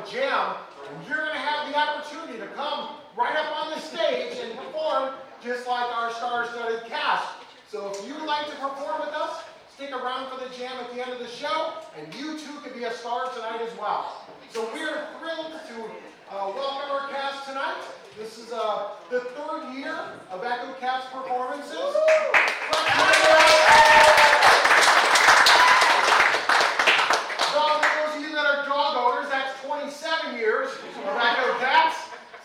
a jam, and you're going to have the opportunity to come right up on the stage and perform just like our star-studded cast. So if you would like to perform with us, stick around for the jam at the end of the show, and you too could be a star tonight as well. So we're thrilled to welcome our cast tonight. This is the third year of Echo Cast performances. Well, for those of you that are dog owners, that's 27 years of Echo Cats.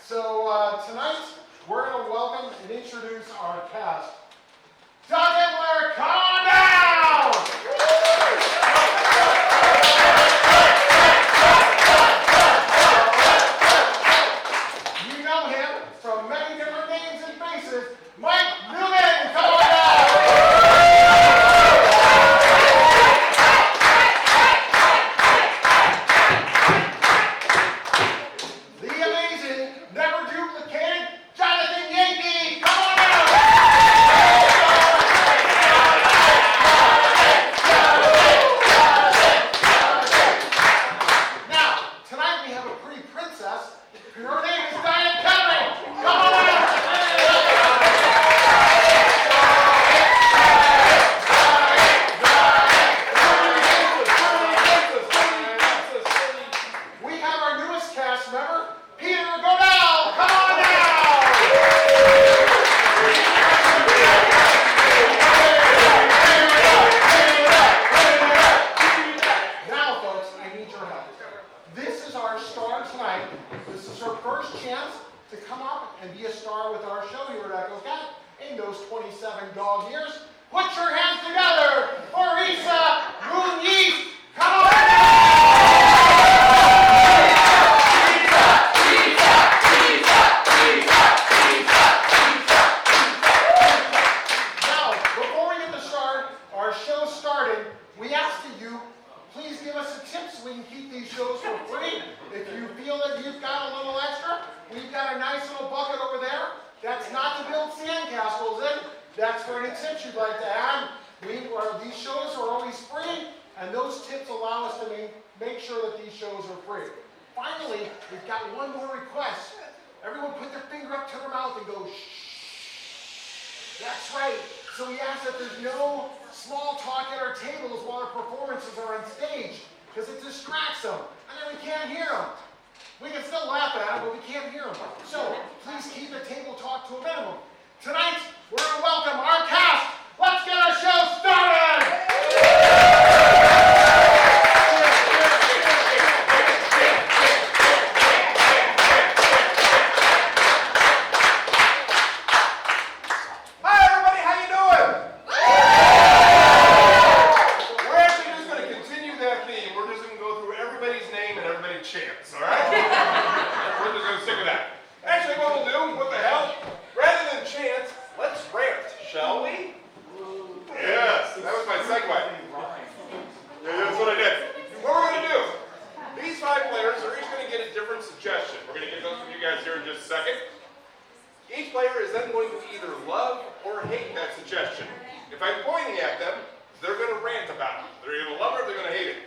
So tonight, we're going to welcome and introduce our cast. Doug and Blair, come on down! You know him from many different names and faces. Mike Newman, come on down! The amazing, never duplicated, Jonathan Yankee, come on down! Now, tonight we have a pretty princess. Her name is Diane Cameron. Come on out! We have our newest cast member, Peter Godell. Come on out! Now, folks, I need your help. This is our star tonight. This is her first chance to come up and be a star with our show here at Echo Cat in those 27 dog years. Put your hands together for Isa Muniz. Come on Now, before we get to start, our show started, we asked that you please give us a tip so we can keep these shows for free. If you feel that you've got a little extra, we've got a nice little bucket over there. That's not to build sandcastles in. That's for any tips you'd like to add. These shows are always free, and those tips allow us to make sure that these shows are free. Finally, we've got one more request. Everyone put their finger up to their mouth and go, shh. That's right. So we ask that there's no small talk at our tables while our performances are on stage, because it distracts them, and then we can't hear them. We can still laugh at them, but we can't hear them. So please keep the table talk to a minimum. Tonight, we're going to welcome our cast. Let's get our show started! Hi everybody, how you doing? We're actually just going to continue that theme. We're just going to go through everybody's name and everybody's chance, all right? We're just going to stick with that. Actually, what we'll do, what the hell, rather than chance, let's rant, shall we? Yes, that was my segue. Yeah, that's what I did. What we're going to do, these 5 players are each going to get a different suggestion. We're going to get those from you guys here in just a second. Each player is then going to either love or hate that suggestion. If I'm pointing at them, they're going to rant about it. They're either going to love it or they're going to hate it.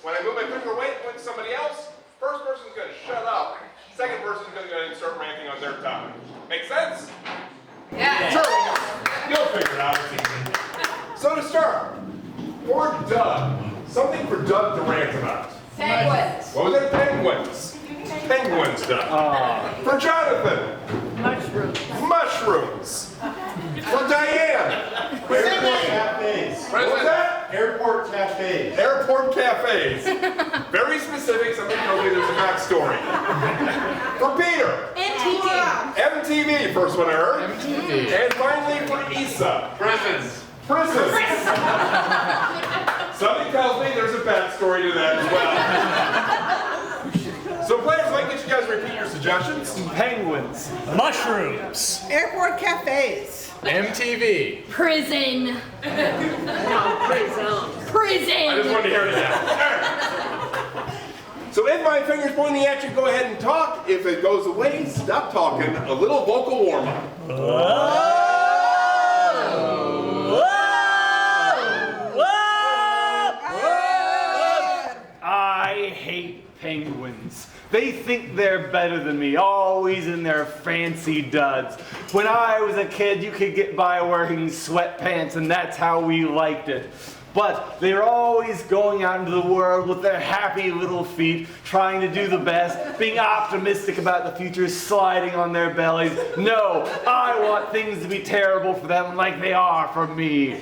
When I move my finger away and point to somebody else, first person's going to shut up. Second person's going to go ahead and start ranting on their topic. Make sense? Yeah. Sure. You'll figure it out. So to start, for Doug, something for Doug to rant about. Penguins. What was it? Penguins. Penguins, Doug. For Jonathan. Mushrooms. Mushrooms. For Diane. Airport cafes. What was that? Airport cafes. Airport cafes. Very specific. Somebody told me there's a backstory. For Peter. MTV. MTV, first one I heard. MTV. And finally for Isa. Prisons. Prisons. Somebody tells me there's a backstory to that as well. So players, I'd like to get you guys to repeat your suggestions. Penguins. Mushrooms. Airport cafes. MTV. Prison. No, prison. Prison. I just wanted to hear it now. So if my finger's pointing at you, go ahead and talk. If it goes away, stop talking. A little vocal warm-up. I hate penguins. They think they're better than me, always in their fancy duds. When I was a kid, you could get by wearing sweatpants, and that's how we liked it. But they're always going out into the world with their happy little feet, trying to do the best, being optimistic about the future, sliding on their bellies. No, I want things to be terrible for them like they are for me.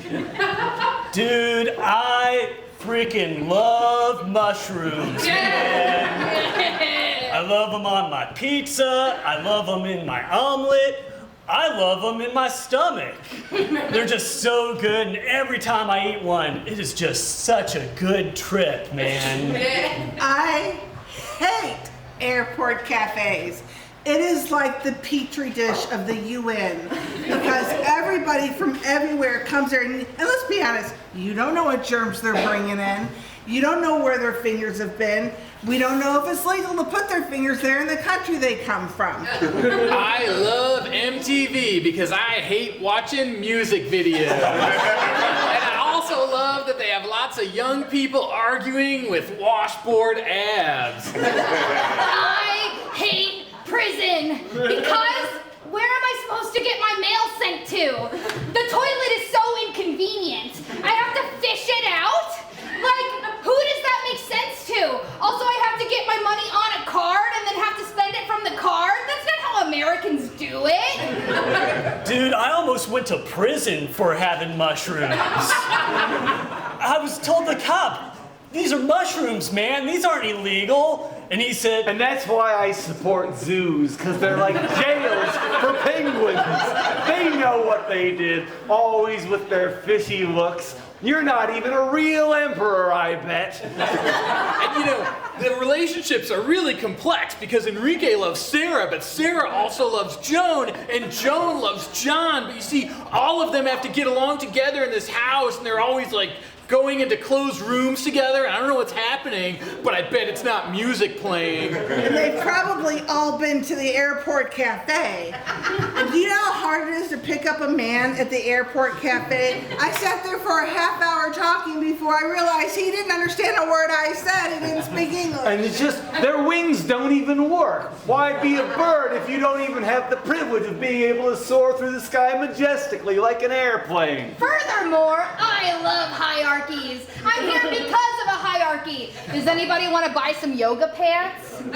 Dude, I freaking love mushrooms, man. I love them on my pizza. I love them in my omelet. I love them in my stomach. They're just so good, and every time I eat one, it is just such a good trip, man. I hate airport cafes. It is like the petri dish of the UN because everybody from everywhere comes there, and let's be honest, you don't know what germs they're bringing in. You don't know where their fingers have been. We don't know if it's legal to put their fingers there in the country they come from. I love MTV because I hate watching music videos. And I also love that they have lots of young people arguing with washboard abs. I hate prison because where am I supposed to get my mail sent to? The toilet is so inconvenient. I have to fish it out. Like, who does that make sense to? Also, I have to get my money on a card and then have to spend it from the card? That's not how Americans do it. Dude, I almost went to prison for having mushrooms. I was told the cop, these are mushrooms, man. These aren't illegal. And he said, And that's why I support zoos, because they're like jails for penguins. They know what they did, always with their fishy looks. You're not even a real emperor, I bet. And you know, the relationships are really complex because Enrique loves Sarah, but Sarah also loves Joan, and Joan loves John. But you see, all of them have to get along together in this house, and they're always like going into closed rooms together. I don't know what's happening, but I bet it's not music playing. And they've probably all been to the airport cafe. And do you know how hard it is to pick up a man at the airport cafe? I sat there for a half hour talking before I realized he didn't understand a word I said. He didn't speak English. And it's just, their wings don't even work. Why be a bird if you don't even have the privilege of being able to soar through the sky majestically like an airplane? Furthermore, I love hierarchies. I'm here because of a hierarchy. Does anybody want to buy some yoga pants? Why are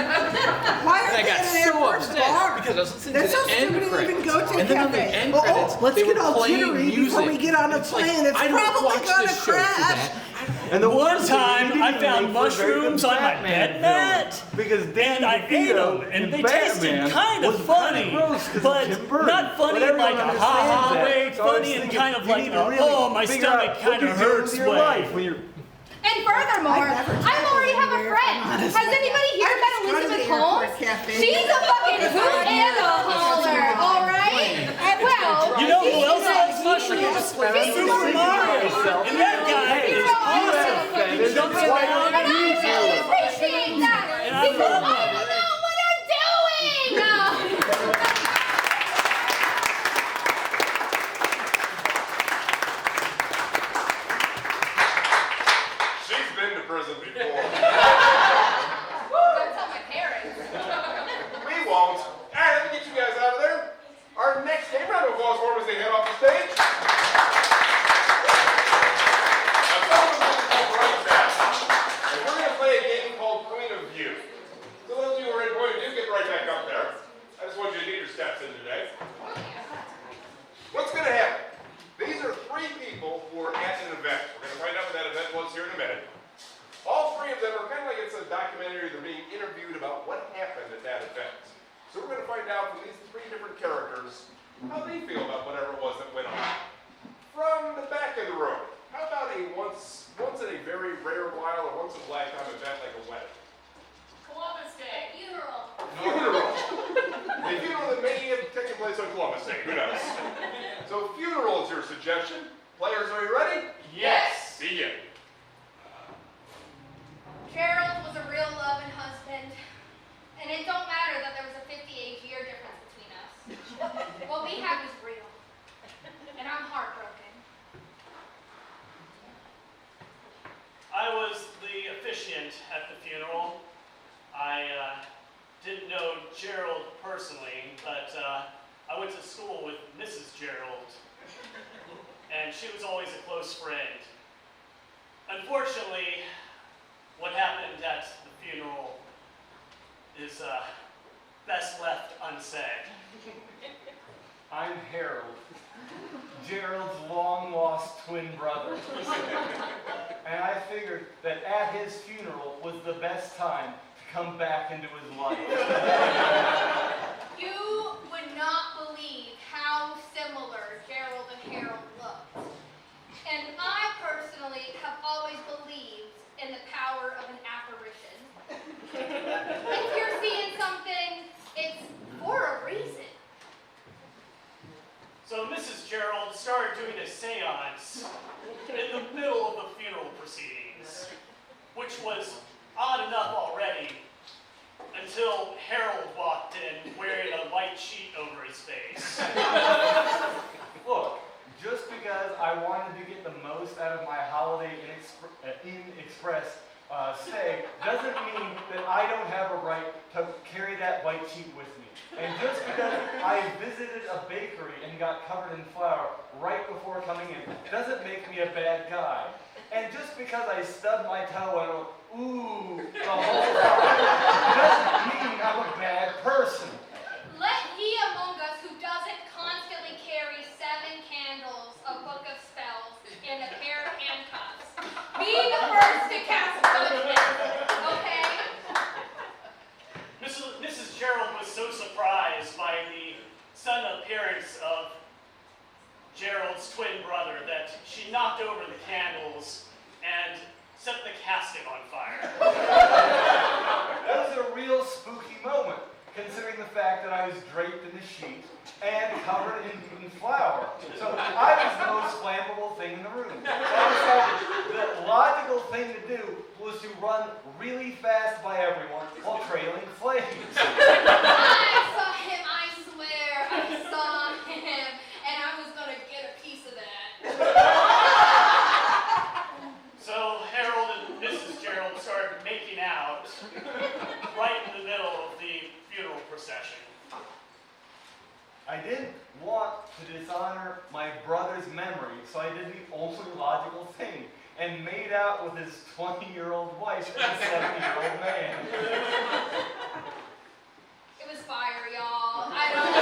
And I they got in an so airport upset bar? because I was listening That's to so the end stupid to credits. even go to a And then on the cafe. end Oh, credits, let's they get were all playing jittery music. before we get on a It's like, plane. It's I don't probably watch gonna this show for crash. that. And the one ones that time didn't I even found make for very mushrooms good on my Batman bed film. mat, Because and I ate them, and they tasted kind of funny, but not funny in like a ha-ha way, funny and kind of like, oh, my stomach kind of hurts way. And furthermore, I already have a friend. Has anybody here met Elizabeth Holmes? She's a fucking hoot and a holler, all right? Well, You know who else loves mushrooms? Super Mario. And that guy is awesome. He jumps around. and I really appreciate that And I because love I don't know what I'm doing. She's been to prison before. Don't tell my parents. We won't. All right, let me get you guys out of there. Our next game, round of applause for them as they head off the stage. Now, some of them will go right back. And we're going to play a game called Point of View. So those of you who are in Point of View, get right back up there. I just want you to get your steps in today. What's going to happen? These are three people who are at an event. We're going to find out what that event was here in a minute. All three of them are kind of like it's a documentary. They're being interviewed about what happened at that event. So we're going to find out from these three different characters how they feel about whatever it was that went on. From the back of the room, how about a once in a very rare while or once in a lifetime event like a wedding? Columbus Day. Funeral. Funeral. A funeral that may have taken place on Columbus Day. Who knows? So funeral is your suggestion. Players, are you ready? Yes. Begin. Gerald was a real loving husband, and it don't matter that there was a 58-year difference between us. What we had was real, and I'm heartbroken. I was the officiant at the funeral. Gerald personally, but I went to school with Mrs. Gerald, and she was always a close friend. Unfortunately, what happened at the funeral is best left unsaid. I'm Harold, Gerald's long-lost twin brother. And I figured that at his funeral was the best time to come back into his life. You would not believe how similar Gerald and Harold looked. And I personally have always believed in the power of an apparition. If you're seeing something, it's for a reason. So Mrs. Gerald started doing a seance in the middle of the funeral proceedings, which was odd enough already until Harold walked in wearing a white sheet over his face. Look, just because I wanted to get the most out of my holiday in Express stay doesn't mean that I don't have a right to carry that white sheet with me. And just because I visited a bakery and got covered in flour right before coming in doesn't make me a bad guy. And just because I stubbed my toe and went, ooh, the whole time doesn't mean I'm a bad person. Let he among us who doesn't constantly carry 7 candles, a book of spells, and a pair of handcuffs be the first to cast judgment, okay? Mrs. Gerald was so surprised by the sudden appearance of Gerald's twin brother that she knocked over the candles and set the casket on fire. That was a real spooky moment, considering the fact that I was draped in a sheet and covered in flour. So I was the most flammable thing in the room. So I decided the logical thing to do was to run really fast by everyone while trailing flames. I saw him, I swear, I saw him, and I was gonna get a piece of that. So Harold and Mrs. Gerald started making out right in the middle of the funeral procession. I didn't want to dishonor my brother's memory, so I did the only logical thing and made out with his 20-year-old wife and a 70-year-old man. It was fire, y'all. I don't know.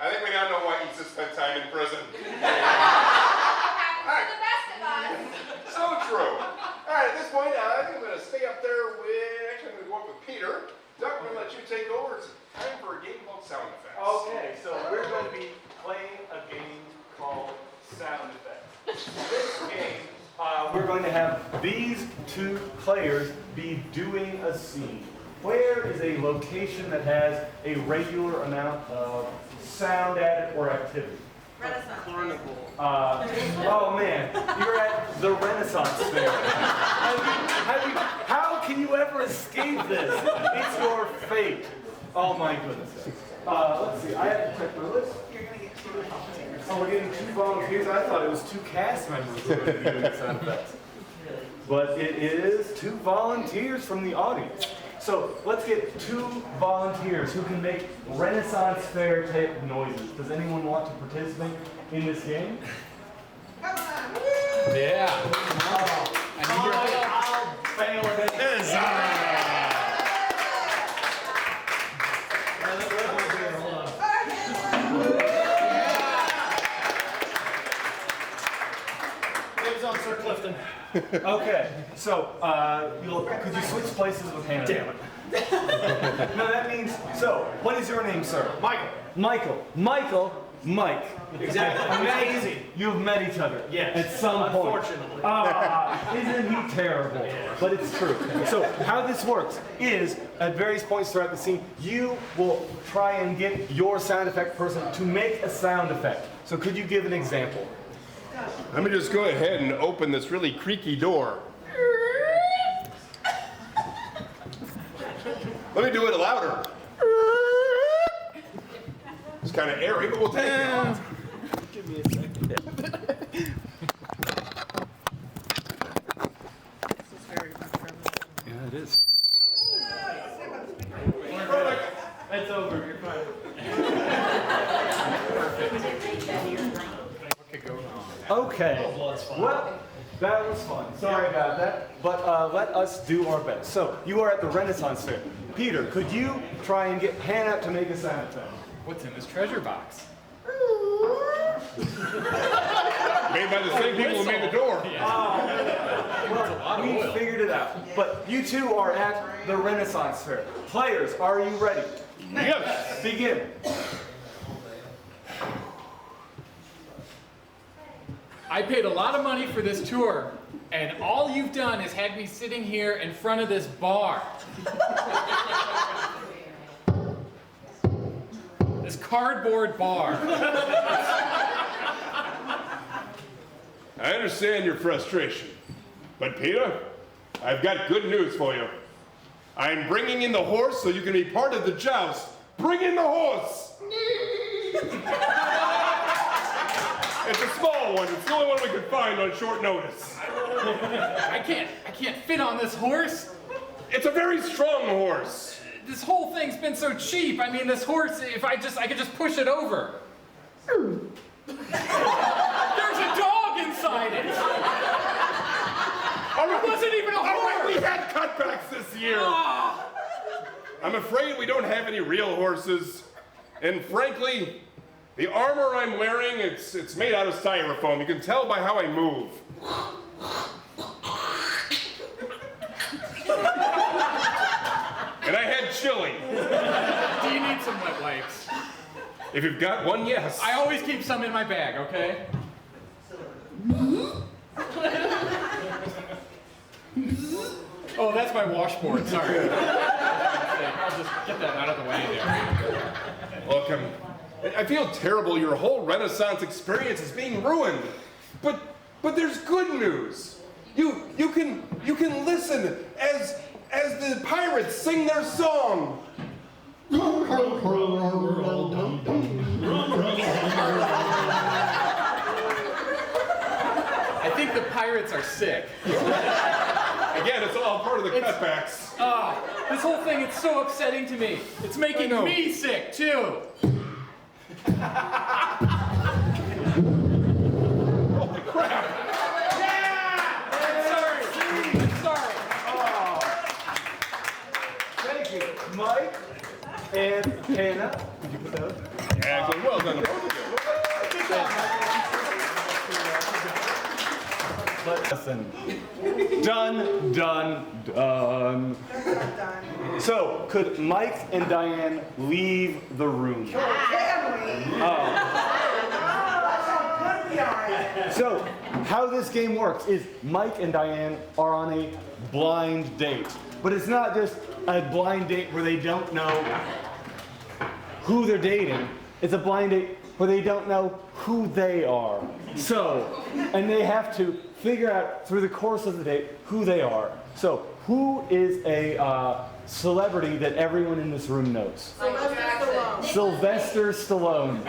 I think we now know why Isa spent time in prison. Happens to the best of us. So true. All right, at this point, I think I'm going to stay up there with, actually I'm going to go up with Peter. Doug, I'm going to let you take over. It's time for a game called Sound Effects. Okay, so we're going to be playing a game called Sound Effects. This game, we're going to have these 2 players be doing a scene. Where is a location that has a regular amount of sound at it or activity? Renaissance. Carnival. Oh man, you're at the Renaissance Fair. How can you ever escape this? It's your fate. Oh my goodness. Let's see, I have to check my list. You're gonna get 2 volunteers. Oh, we're getting 2 volunteers? I thought it was 2 cast members who were going to be doing sound effects. But it is 2 volunteers from the audience. So let's get 2 volunteers who can make Renaissance Fair type noises. Does anyone want to participate in this game? Come on. Yeah. I'll fail at it. Name's on Sir Clifton. Okay, so could you switch places with Hannah? Damn it. No, that means, so, what is your name, sir? Michael, Mike. Exactly. Amazing. You've met each other. Yes. At some point. Unfortunately. Isn't he terrible? But it's true. So how this works is, at various points throughout the scene, you will try and get your sound effect person to make a sound effect. So could you give an example? Let me just go ahead and open this really creaky door. Let me do it louder. It's kind of airy, but we'll take it. Give me a second. Okay. Oh, well, that's fun. Well, that was fun. Sorry about that. But let us do our best. So, you are at the Renaissance Fair. Peter, could you try and get Hannah to make a sound effect? What's in this treasure box? Made by the same people who made the door. We figured it out. But you two are at the Renaissance Fair. Players, are you ready? Yes. Begin. I paid a lot of money for this tour, and all you've done is had me sitting here in front of this bar. This cardboard bar. I understand your frustration, but Peter, I've got good news for you. I'm bringing in the horse so you can be part of the joust. Bring in the horse! It's a small one. It's the only one we could find on short notice. I can't fit on this horse. It's a very strong horse. This whole thing's been so cheap. I mean, this horse, if I could just push it over. There's a dog inside it. All right, It wasn't even a all right, horse. we had cutbacks this year. Ah. I'm afraid we don't have any real horses. And frankly, the armor I'm wearing, it's made out of styrofoam. You can tell by how I move. And I had chili. Do you need some wet wipes? If you've got one, yes. I always keep some in my bag, okay? Oh, that's my washboard, sorry. I'll just get that out of the way there. Look, I feel terrible. Your whole Renaissance experience is being ruined. But there's good news. You can listen as the pirates sing their song. I think the pirates are sick. Again, it's all part of the cutbacks. This whole thing, it's so upsetting to me. It's making me sick, too. Holy crap! I'm sorry. Thank you. Mike and Hannah. Could you put those? Excellent. Well done to both of you. Listen. Done. So, could Mike and Diane leave the room? So, how this game works is Mike and Diane are on a blind date. But it's not just a blind date where they don't know who they're dating. It's a blind date where they don't know who they are. So, and they have to figure out through the course of the date who they are. So, who is a celebrity that everyone in this room knows? Sylvester Stallone.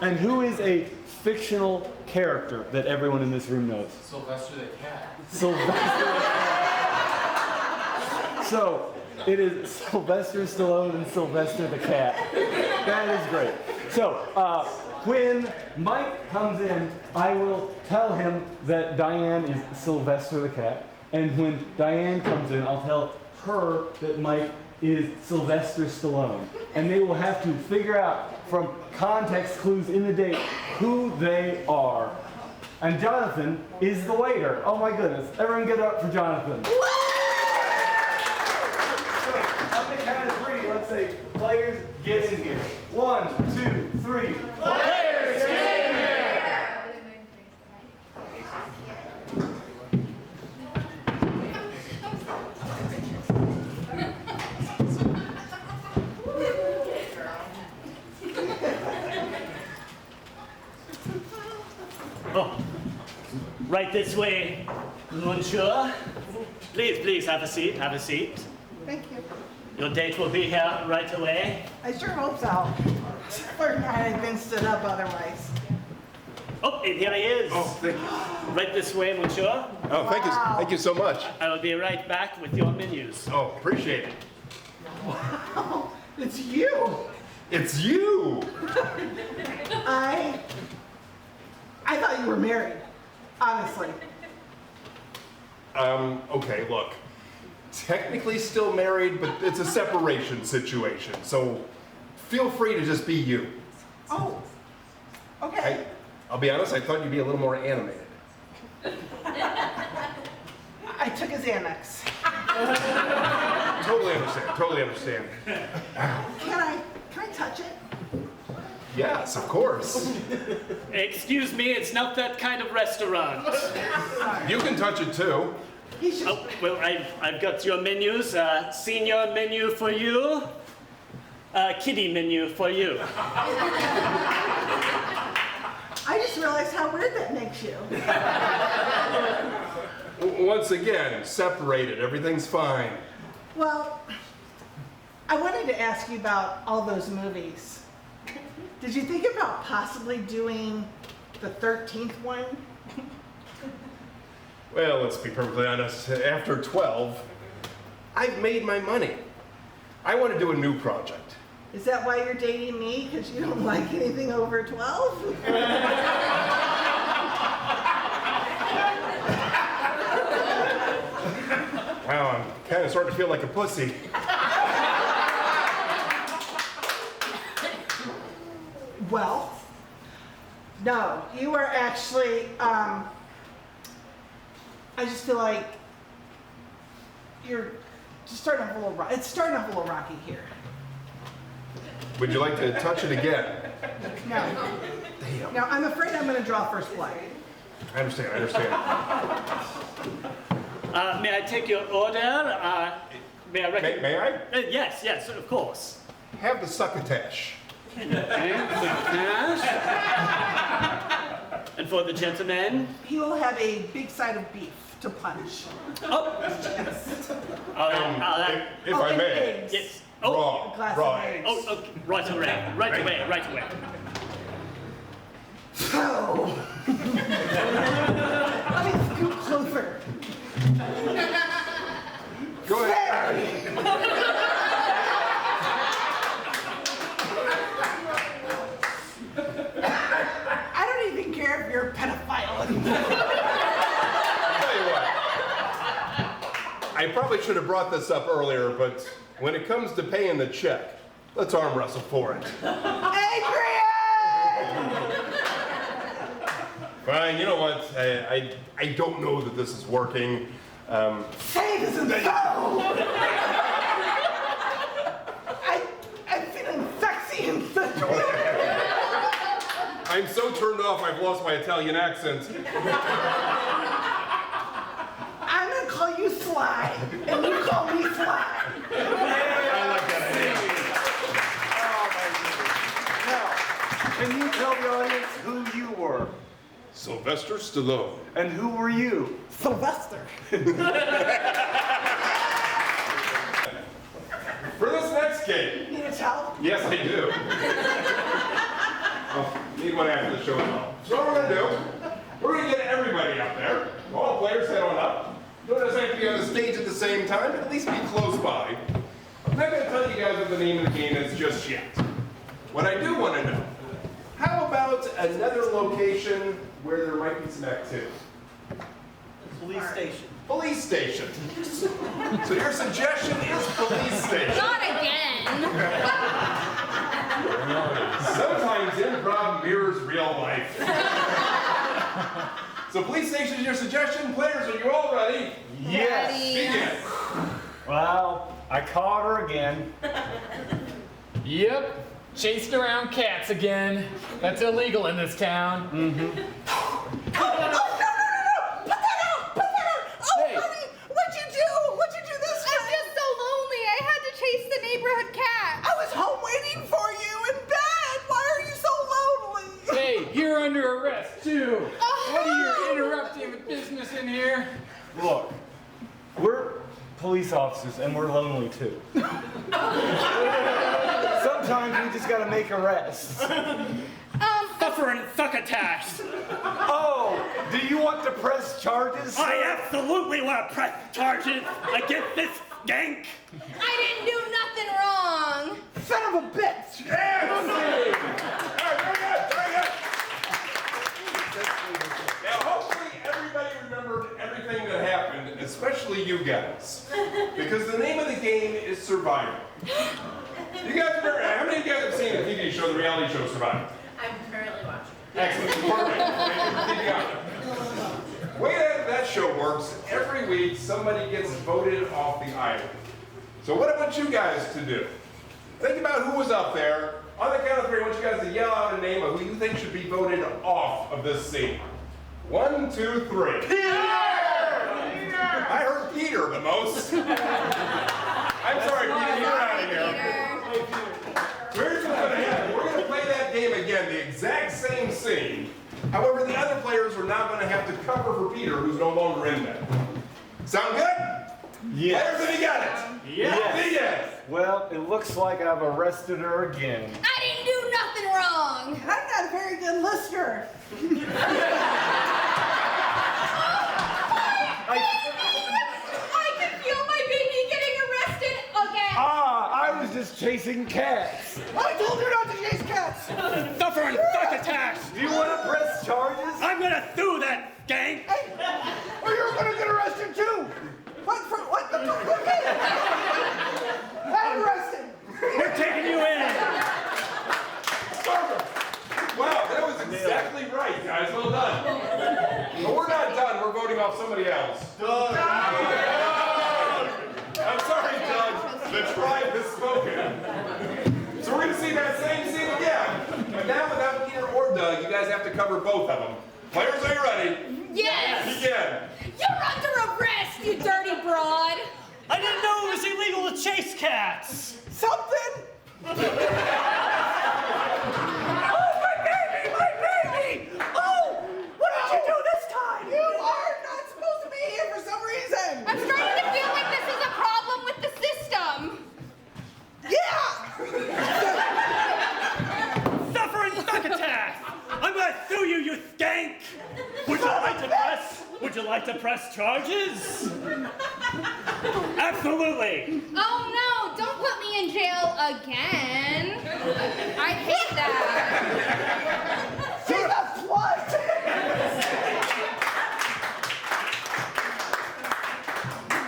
And who is a fictional character that everyone in this room knows? Sylvester the cat. Sylvester. So, it is Sylvester Stallone and Sylvester the cat. That is great. So, when Mike comes in, I will tell him that Diane is Sylvester the cat. And when Diane comes in, I'll tell her that Mike is Sylvester Stallone. And they will have to figure out from context clues in the date who they are. And Jonathan is the waiter. Oh my goodness. Everyone get up for Jonathan. So, on the count of three, let's say, players get in here. 1, 2, 3. Players get in here! Oh, right this way, monsieur. Please, have a seat, Thank you. Your date will be here right away. I sure hope so. Or I had been stood up otherwise. Oh, and here he is. Oh, thank you. Right this way, monsieur. Oh, thank you so much. I will be right back with your menus. Oh, appreciate it. Wow, it's you. It's you. were married, honestly. Okay, look. Technically still married, but it's a separation situation, so feel free to just be you. Oh, okay. I'll be honest, I thought you'd be a little more animated. I took his Xanax. Totally understand. Can I touch it? Yes, of course. Excuse me, it's not that kind of restaurant. You can touch it too. He's just, Oh, well, I've got your menus. Senior menu for you. Kiddie menu for you. I just realized how weird that makes you. Once again, separated. Everything's fine. Well, I wanted to ask you about all those movies. Did you think about possibly doing the 13th one? Well, let's be perfectly honest. After 12, I've made my money. I want to do a new project. Is that why you're dating me? Because you don't like anything over 12? Wow, I'm kind of starting to feel like a pussy. Well, no, you are actually, I just feel like you're just starting off a little, it's starting off a little rocky here. Would you like to touch it again? No. Damn. No, I'm afraid I'm going to draw first blood. I understand. May I take your order? May I recommend? May I? Yes, of course. Have the succotash. And for the gentleman? He will have a big side of beef to punch. Oh, If I may. Eggs. yes. A Oh, glass Raw of eggs. oh, okay. Right away. Oh. Let me scoot closer. Go ahead. I don't even care if you're a pedophile anymore. Tell you what. I probably should have brought this up earlier, but when it comes to paying the check, let's arm wrestle for it. Adrian! Fine, you know what? I don't know that this is working. Say this isn't so! I'm feeling sexy and sensual. I'm so turned off I've lost my Italian accent. I'm gonna call you Sly, and you call me Sly. I like that idea. Now, can you tell the audience who you were? Sylvester Stallone. And who were you? Sylvester. For this next game, Need a towel? yes I do. I'll need one after the show as well. So what we're gonna do, we're gonna get everybody up there. All players head on up. Don't necessarily have to be on the stage at the same time, but at least be close by. I'm not gonna tell you guys what the name of the game is just yet. What I do want to know, how about another location where there might be some activity? Police station. Police station. So your suggestion is police station. Not again. Sometimes improv mirrors real life. So police station is your suggestion. Players, are you all ready? Yes. Begin. Well, I caught her again. Yep. Chasing around cats again. That's illegal in this town. Oh, no! Put that out! Oh, Hey. honey, what'd you do? What'd you do this time? I'm just so lonely. I had to chase the neighborhood cat. I was home waiting for you in bed. Why are you so lonely? Hey, you're under arrest too. What are you interrupting the business in here? Look, we're police officers and we're lonely too. Sometimes we just gotta make arrests. Suffer and succotash. Oh, do you want to press charges? I absolutely want to press charges against this skank. I didn't do nothing wrong. Son of a bitch! Yes! All right, very good. you guys. Because the name of the game is Survivor. You guys remember, how many of you guys have seen the TV show, the reality show Survivor? I'm currently watching. Excellent, perfect. Keep going. The way that show works, every week somebody gets voted off the island. So what I want you guys to do, think about who was up there. On the count of three, I want you guys to yell out a name of who you think should be voted off of this scene. 1, 2, 3. Peter! I heard Peter the most. I'm sorry, Peter, you're out of here. Here's what's gonna happen. We're gonna play that game again, the exact same scene. However, the other players are now gonna have to cover for Peter, who's no longer in there. Sound good? Yes. Players, have you got it? Yes. Well, it looks like I've arrested her again. I didn't do nothing wrong. I'm not a very good listener. I can feel my baby getting arrested again. I was just chasing cats. I told you not to chase cats. Suffer and duck attacks. Do you want to press charges? I'm gonna sue that gang. Or you're gonna get arrested too. What? Okay. I'm arrested. We're taking you in. Perfect. Wow, that was exactly right, guys. Well done. But we're not done. We're voting off somebody else. Doug! I'm sorry, Doug. The tribe has spoken. So we're going to see that same scene again. But now without Peter or Doug, you guys have to cover both of them. Players, are you ready? Yes. Begin. You're under arrest, you dirty broad. I didn't know it was illegal to chase cats. Something. Oh, my baby! Oh, what did you do this time? You are not supposed to be here for some reason. I'm starting to feel like this is a problem with the system. Yeah. Suffer and duck attacks. I'm gonna sue you, you skank. Would you like to press charges? Absolutely. Oh no, don't put me in jail again. I hate that. See, that's what.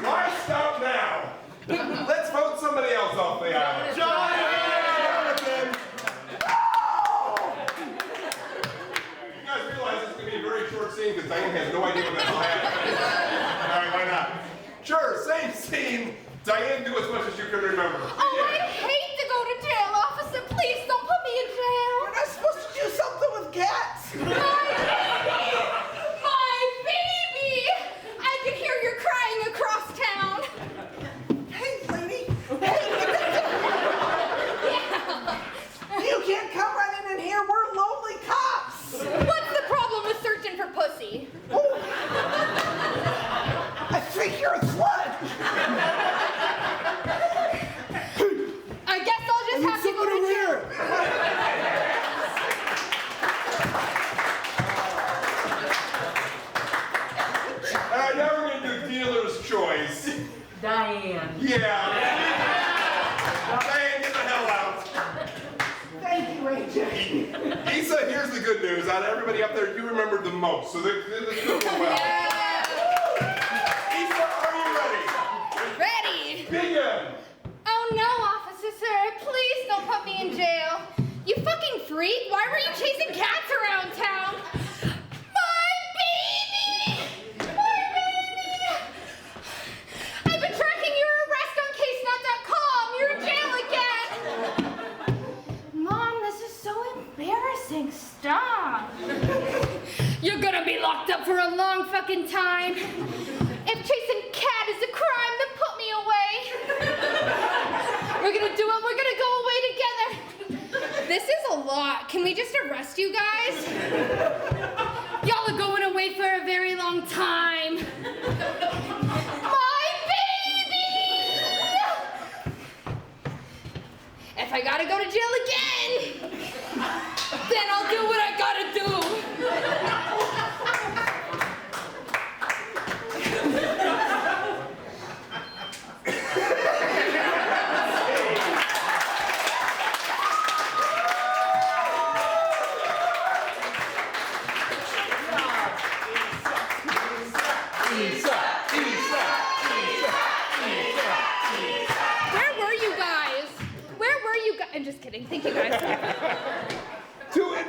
Why stop now? Let's vote somebody else off the island. Jonathan! You guys realize this is going to be a very short scene because Diane has no idea what that's happening. All right, why not? Sure, same scene. Diane, do as much as you can remember. Oh, I hate to go to jail, officer. Please don't put me in jail. We're not supposed to do something with cats. My baby! My baby! I can hear you crying across town. Hey, lady. Hey, you can't come running in here. We're lonely cops. What's the problem with searching for pussy? I think you're a slut. I guess I'll just have to go to jail. All right, now we're going to do dealer's choice. Diane. Yeah. Diane, get the hell out. Thank you, Rachel. Isa, here's the good news. Out of everybody up there, you remembered the most. So this is going well. Isa, are you ready? Ready? Begin. Oh no, officer, sir. Please don't put me in jail. You fucking freak. Why were you chasing cats around town? My baby! My baby! I've been tracking your arrest on casenut.com. You're in jail again. Mom, this is so embarrassing. Stop. You're gonna be locked up for a long fucking time. If chasing cat is a crime, then put me away. We're gonna do it. We're gonna go away together. This is a lot. Can we just arrest you guys? Y'all are going away for a very long time. My baby! If I gotta go to jail again, then I'll do what I gotta do. Isa, Isa, Isa.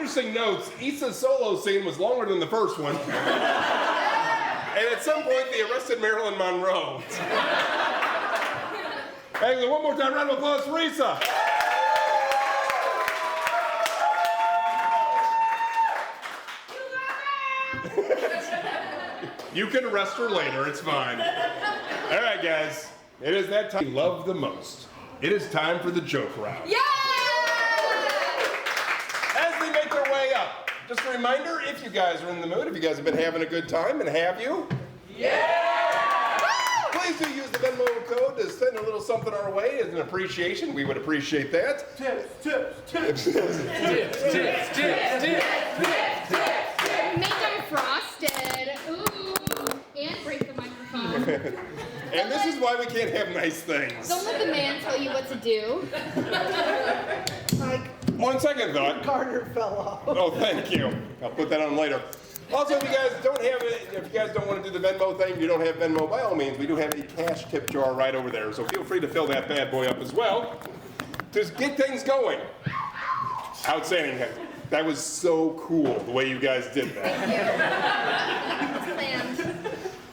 interesting notes, Isa's solo scene was longer than the first one. And at some point, they arrested Marilyn Monroe. Hey, one more time, round of applause for Isa. You can arrest her later, it's fine. All right, guys, it is that time you love the most. It is time for the joke round. Yeah! As they make their way up, just a reminder, if you guys are in the mood, if you guys have been having a good time, and have you? Yeah! Please do use the Venmo code to send a little something our way as an appreciation. We would appreciate that. Tips. Make them frosted. Ooh. And break the microphone. And this is why we can't have nice things. Don't let the man tell you what to do. Like, One second thought. Carter fell off. Oh, thank you. I'll put that on later. Also, if you guys don't have it, if you guys don't want to do the Venmo thing, you don't have Venmo, by all means, we do have a cash tip jar right over there. So feel free to fill that bad boy up as well. Just get things going. Outstanding. That was so cool, the way you guys did that.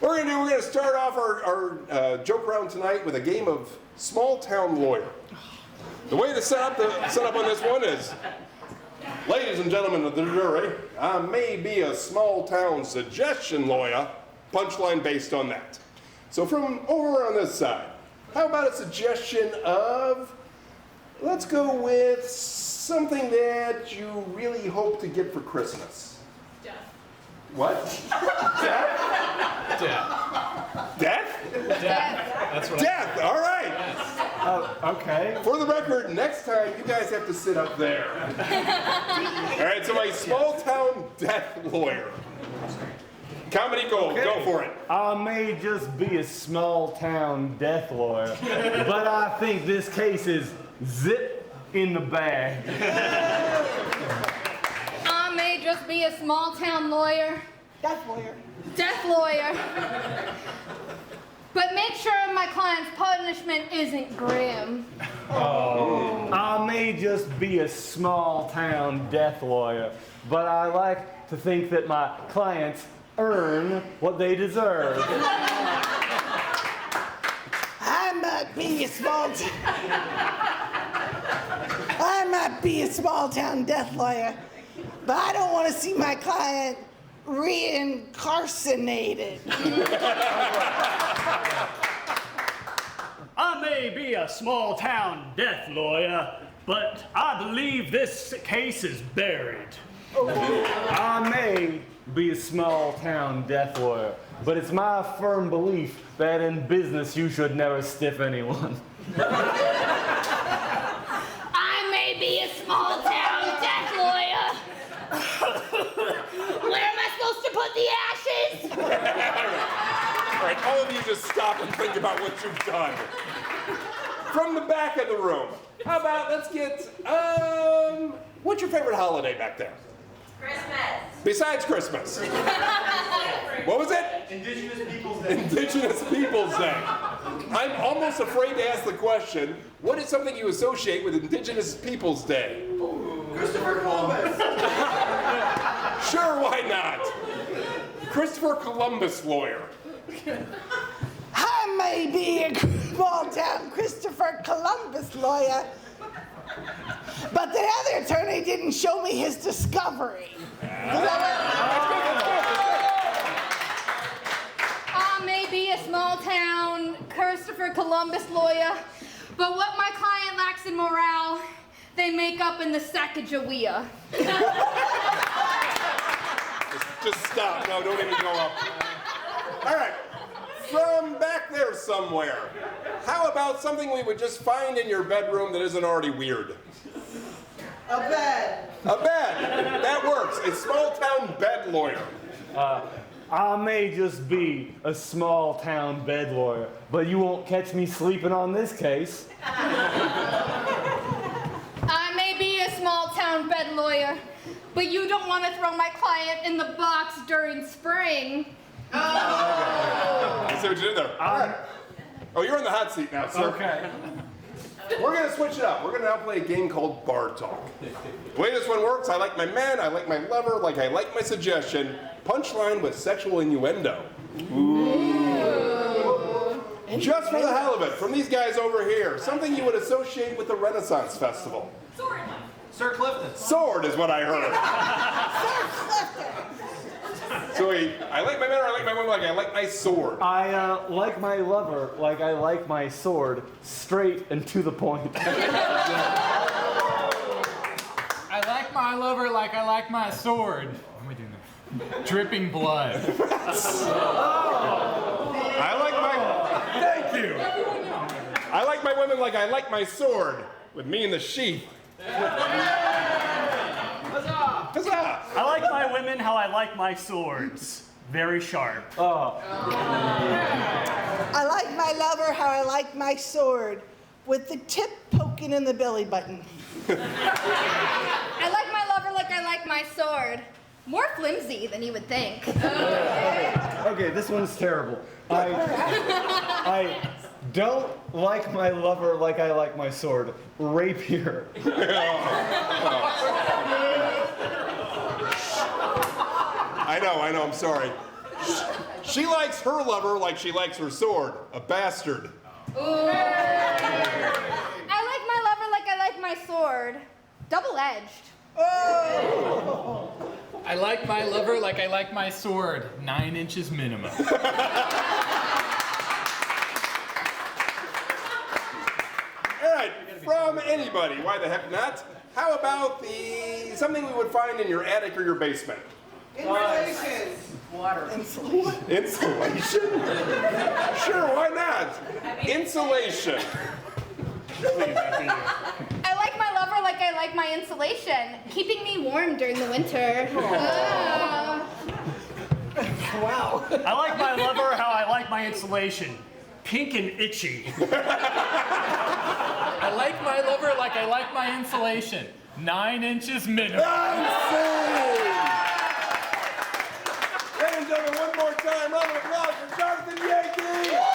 We're gonna start off our joke round tonight with a game of small town lawyer. The way to set up on this one is, ladies and gentlemen of the jury, I may be a small town suggestion lawyer, punchline based on that. So from over on this side, how about a suggestion of, let's go with something that you really hope to get for Christmas. Death. What? Death? Death. Death? That's what Death, all right. Okay. For the record, next time you guys have to sit up there. All right, so a small town death lawyer. Comedy gold, Okay. go for it. I may just be a small town death lawyer, but I think this case is zip in the bag. I may just be a small town lawyer. Death lawyer. Death lawyer. But make sure my client's punishment isn't grim. I may just be a small town death lawyer, but I like to think that my clients earn what they deserve. I might be a small town death lawyer, but I don't want to see my client reincarcerated. I may be a small town death lawyer, but I believe this case is buried. I may be a small town death lawyer, but it's my firm belief that in business you should never stiff anyone. I may be a small town death lawyer. Where am I supposed to put the ashes? All right, all of you just stop and think about what you've done. From the back of the room, how about let's get, what's your favorite holiday back there? Christmas. Besides Christmas. What was it? Indigenous Peoples Day. Indigenous Peoples Day. I'm almost afraid to ask the question, what is something you associate with Indigenous Peoples Day? Christopher Columbus. Sure, why not? Christopher Columbus lawyer. I may be a small town Christopher Columbus lawyer, but the other attorney didn't show me his discovery. I may be a small town Christopher Columbus lawyer, but what my client lacks in morale, they make up in the Sacagawea. Just stop. No, don't even go up. All right. From back there somewhere, how about something we would just find in your bedroom that isn't already weird? A bed. A bed. That works. A small town bed lawyer. I may just be a small town bed lawyer, but you won't catch me sleeping on this case. I may be a small town bed lawyer, but you don't want to throw my client in the box during spring. I see what you did there. All right. Oh, you're in the hot seat now, sir. Okay. We're gonna switch it up. We're gonna now play a game called Bar Talk. The way this one works, I like my man, I like my lover, like I like my suggestion. Punchline with sexual innuendo. Just for the hell of it, from these guys over here, something you would associate with the Renaissance Festival. Sword. Sir Clifton. Sword is what I heard. So I like my man or I like my woman like I like my sword. I like my lover like I like my sword, straight and to the point. I like my lover like I like my sword. What am I doing there? Dripping blood. I like my... Thank you. I like my women like I like my sword, with me in the sheath. Huzzah! Huzzah! I like my women how I like my swords. Very sharp. I like my lover how I like my sword, with the tip poking in the belly button. I like my lover like I like my sword. More flimsy than you would think. Okay, this one's terrible. I don't like my lover like I like my sword, rapier. I know, I'm sorry. She likes her lover like she likes her sword, a bastard. I like my lover like I like my sword, double-edged. I like my lover like I like my sword, 9 inches minimum. All right, from anybody, why the heck not? How about something we would find in your attic or your basement? Insulation. Water. Insulation? Sure, why not? Insulation. I like my lover like I like my insulation, keeping me warm during the winter. Wow. I like my lover how I like my insulation. Pink and itchy. I like my lover like I like my insulation, 9 inches minimum. Ladies and gentlemen, one more time, round of applause for Jonathan Yankee!